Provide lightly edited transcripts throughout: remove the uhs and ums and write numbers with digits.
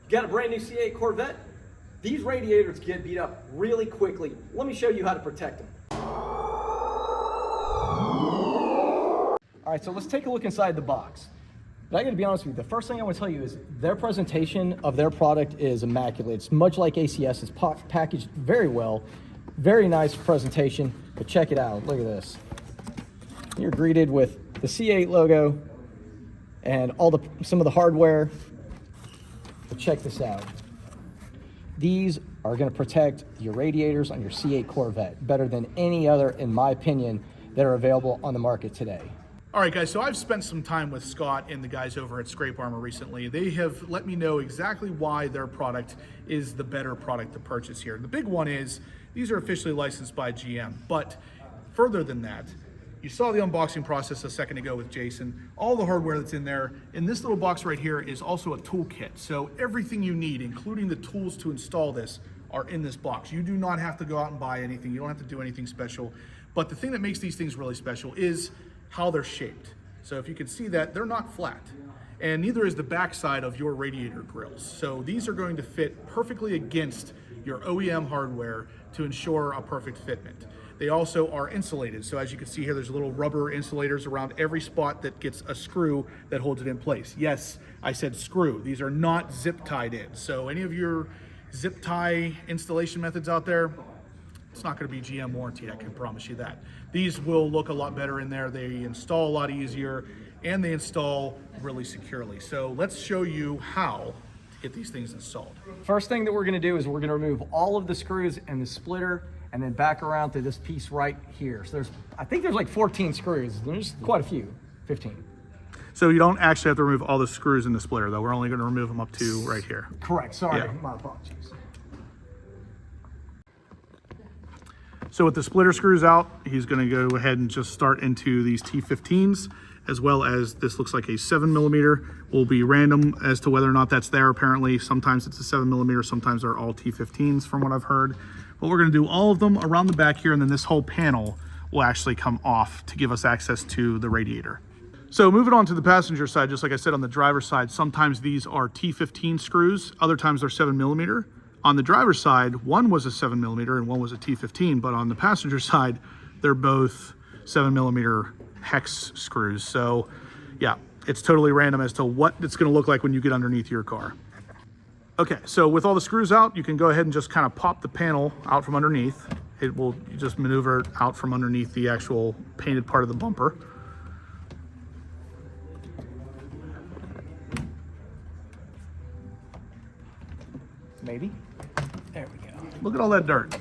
Got a brand new C8 Corvette? These radiators get beat up really quickly. Let me show you how to protect them. All right, so let's take a look inside the box. But I gotta be honest with you, the first thing I want to tell you is their presentation of their product is immaculate. It's much like ACS, it's packaged very well. Very nice presentation, but check it out, look at this. You're greeted with the C8 logo and some of the hardware. But check this out. These are going to protect your radiators on your C8 Corvette better than any other, in my opinion, that are available on the market today. All right, guys, so I've spent some time with Scott and the guys over at Scrape Armor recently. They have let me know exactly why their product is the better product to purchase here. The big one is these are officially licensed by GM, but further than that, you saw the unboxing process a second ago with Jason. All the hardware that's in there. In this little box right here is also a toolkit. So everything you need, including the tools to install this, are in this box. You do not have to go out and buy anything. You don't have to do anything special. But the thing that makes these things really special is how they're shaped. So if you can see that, they're not flat. And neither is the backside of your radiator grills. So these are going to fit perfectly against your OEM hardware to ensure a perfect fitment. They also are insulated. So as you can see here, there's little rubber insulators around every spot that gets a screw that holds it in place. Yes, I said screw. These are not zip tied in. So any of your zip tie installation methods out there, it's not going to be GM warranty, I can promise you that. These will look a lot better in there. They install a lot easier and they install really securely. So let's show you how to get these things installed. First thing that we're going to do is we're going to remove all of the screws and the splitter and then back around to this piece right here. So I think there's like 14 screws. There's quite a few, 15. So you don't actually have to remove all the screws in the splitter though. We're only going to remove them up to right here. Correct, sorry, Yeah. My apologies. So with the splitter screws out, he's going to go ahead and just start into these T15s, as well as this looks like a 7mm. Will be random as to whether or not that's there. Apparently, sometimes it's a 7mm, sometimes they're all T15s from what I've heard. But we're going to do all of them around the back here, and then this whole panel will actually come off to give us access to the radiator. So moving on to the passenger side, just like I said on the driver's side, sometimes these are T15 screws, other times they're 7mm. On the driver's side, one was a 7mm and one was a T15, but on the passenger side, they're both 7mm hex screws. So yeah, it's totally random as to what it's going to look like when you get underneath your car. Okay, so with all the screws out, you can go ahead and just kind of pop the panel out from underneath. It will just maneuver out from underneath the actual painted part of the bumper. Maybe. There we go. Look at all that dirt.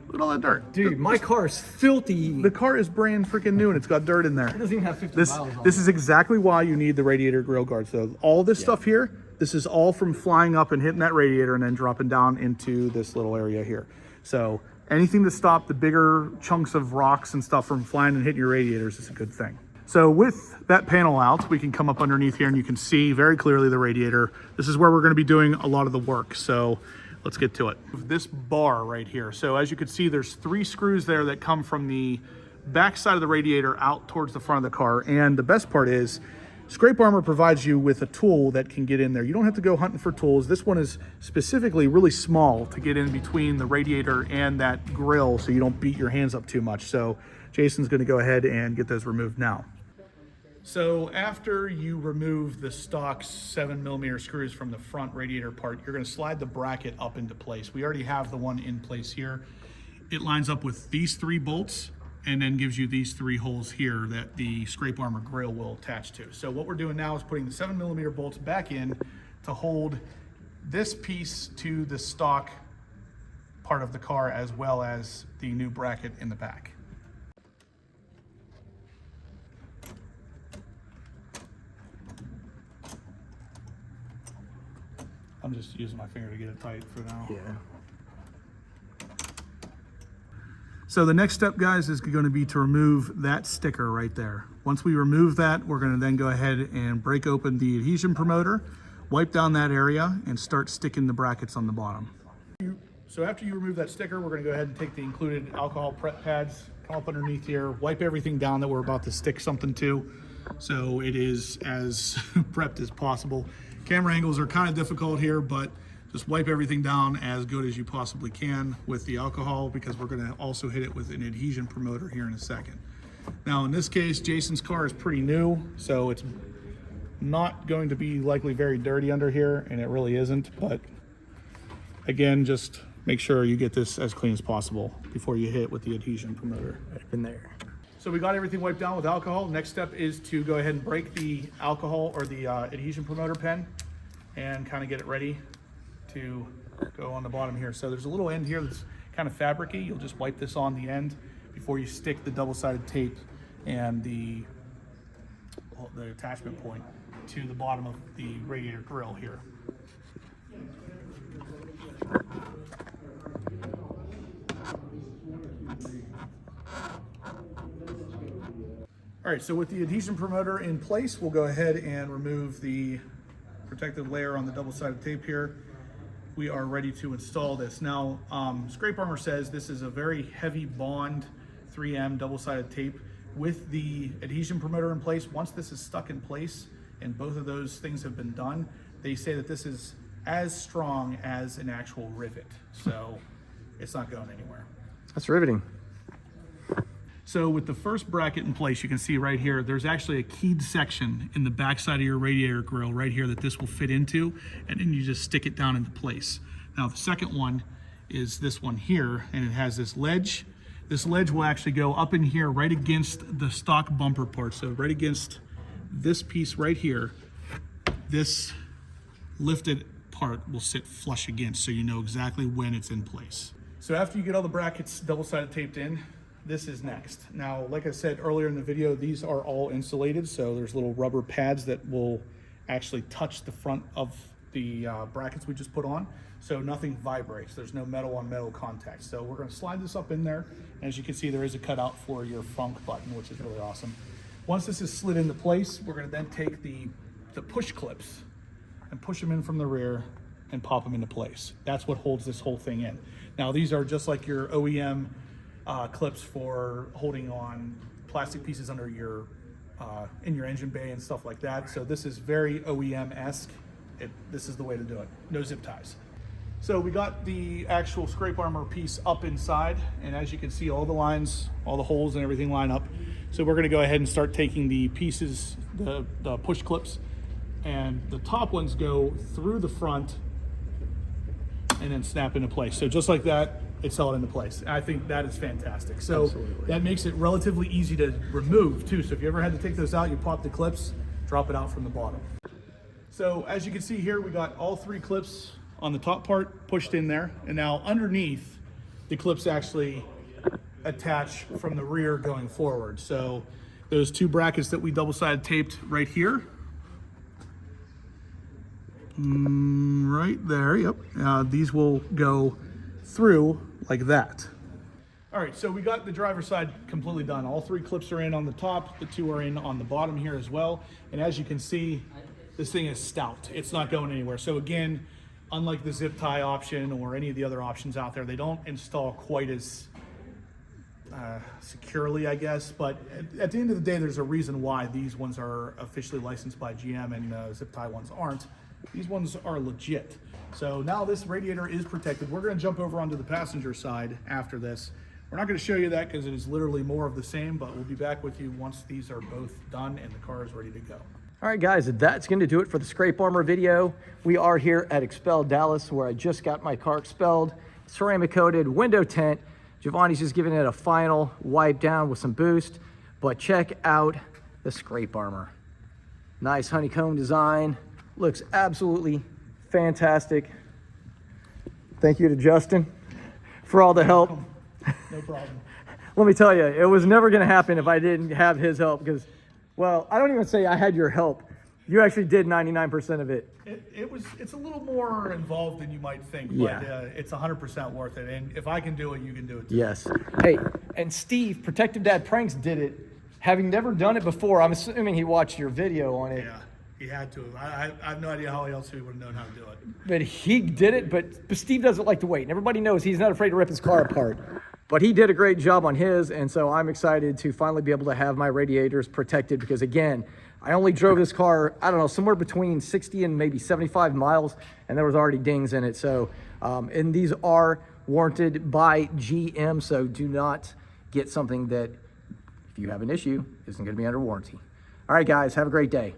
Look at all that dirt. Dude, my car is filthy. The car is brand freaking new and it's got dirt in there. It doesn't even have 50 This miles on is exactly why you need the radiator grill guard. So all this stuff here, this is all from flying up and hitting that radiator and then dropping down into this little area here. So anything to stop the bigger chunks of rocks and stuff from flying and hitting your radiators is a good thing. So with that panel out, we can come up underneath here and you can see very clearly the radiator. This is where we're going to be doing a lot of the work. So let's get to it. This bar right here. So as you can see, there's 3 screws there that come from the back side of the radiator out towards the front of the car. And the best part is Scrape Armor provides you with a tool that can get in there. You don't have to go hunting for tools. This one is specifically really small to get in between the radiator and that grill so you don't beat your hands up too much. So Jason's going to go ahead and get those removed now. So after you remove the stock 7mm screws from the front radiator part, you're going to slide the bracket up into place. We already have the one in place here. It lines up with these 3 bolts and then gives you these 3 holes here that the Scrape Armor grill will attach to. So what we're doing now is putting the 7mm bolts back in to hold this piece to the stock part of the car as well as the new bracket in the back. I'm just using my finger to get it tight for now. Yeah. So the next step, guys, is going to be to remove that sticker right there. Once we remove that, we're going to then go ahead and break open the adhesion promoter, wipe down that area, and start sticking the brackets on the bottom. So after you remove that sticker, we're going to go ahead and take the included alcohol prep pads, come up underneath here, wipe everything down that we're about to stick something to, so it is as prepped as possible. Camera angles are kind of difficult here, but Just wipe everything down as good as you possibly can with the alcohol, because we're going to also hit it with an adhesion promoter here in a second. Now in this case, Jason's car is pretty new, so it's not going to be likely very dirty under here, and it really isn't, but again, just make sure you get this as clean as possible before you hit it with the adhesion promoter. Right in there. So we got everything wiped down with alcohol. Next step is to go ahead and break the alcohol or the adhesion promoter pen and kind of get it ready to go on the bottom here. So there's a little end here that's kind of fabricy. You'll just wipe this on the end before you stick the double-sided tape and the attachment point to the bottom of the radiator grill here. All right, so with the adhesion promoter in place, we'll go ahead and remove the protective layer on the double-sided tape here. We are ready to install this. Now, Scrape Armor says this is a very heavy bond 3M double-sided tape. With the adhesion promoter in place, once this is stuck in place and both of those things have been done, they say that this is as strong as an actual rivet. So it's not going anywhere. That's riveting. So with the first bracket in place, you can see right here, there's actually a keyed section in the backside of your radiator grill right here that this will fit into, and then you just stick it down into place. Now the second one is this one here, and it has this ledge. This ledge will actually go up in here right against the stock bumper part. So right against this piece right here, this lifted part will sit flush against, so you know exactly when it's in place. So after you get all the brackets double-sided taped in, this is next. Now, like I said earlier in the video, these are all insulated, so there's little rubber pads that will actually touch the front of the brackets we just put on, so nothing vibrates. There's no metal on metal contact. So we're gonna slide this up in there, and as you can see, there is a cutout for your funk button, which is really awesome. Once this is slid into place, we're gonna then take the push clips and push them in from the rear and pop them into place. That's what holds this whole thing in. Now, these are just like your OEM clips for holding on plastic pieces under your in your engine bay and stuff like that. So this is very OEM-esque. This is the way to do it. No zip ties. So we got the actual Scrape Armor piece up inside, and as you can see, all the lines, all the holes and everything line up. So we're gonna go ahead and start taking the pieces, the push clips, and the top ones go through the front and then snap into place. So just like that, it's held into place. I think that is fantastic. So Absolutely. That makes it relatively easy to remove too. So if you ever had to take those out, you pop the clips, drop it out from the bottom. So as you can see here, we got all three clips on the top part pushed in there. And now underneath, the clips actually attach from the rear going forward. So those two brackets that we double-sided taped right here, right there, yep. These will go through like that. All right, so we got the driver's side completely done. All three clips are in on the top, the two are in on the bottom here as well. And as you can see, this thing is stout. It's not going anywhere. So again, unlike the zip tie option or any of the other options out there, they don't install quite as securely, I guess. But at the end of the day, there's a reason why these ones are officially licensed by GM and zip tie ones aren't. These ones are legit. So now this radiator is protected. We're going to jump over onto the passenger side after this. We're not going to show you that because it is literally more of the same, but we'll be back with you once these are both done and the car is ready to go. All right, guys, that's going to do it for the Scrape Armor video. We are here at Xpel Dallas, where I just got my car expelled, ceramic coated, window tint. Giovanni's just giving it a final wipe down with some boost, but check out the Scrape Armor. Nice honeycomb design, looks absolutely fantastic. Thank you to Justin for all the help. No problem. Let me tell you, it was never going to happen if I didn't have his help, because, well, I don't even say I had your help. You actually did 99% of it. It's a little more involved than you might think, but Yeah. it's 100% worth it. And if I can do it, you can do it too. Yes. Hey, and Steve, Protective Dad Pranks, did it. Having never done it before, I'm assuming he watched your video on it. Yeah, he had to. I have no idea how else he would have known how to do it. But he did it, but Steve doesn't like to wait. And everybody knows he's not afraid to rip his car apart. But he did a great job on his, and so I'm excited to finally be able to have my radiators protected because, again, I only drove this car, I don't know, somewhere between 60 and maybe 75 miles, and there was already dings in it. So, and these are warranted by GM, so do not get something that, if you have an issue, isn't going to be under warranty. All right, guys, have a great day.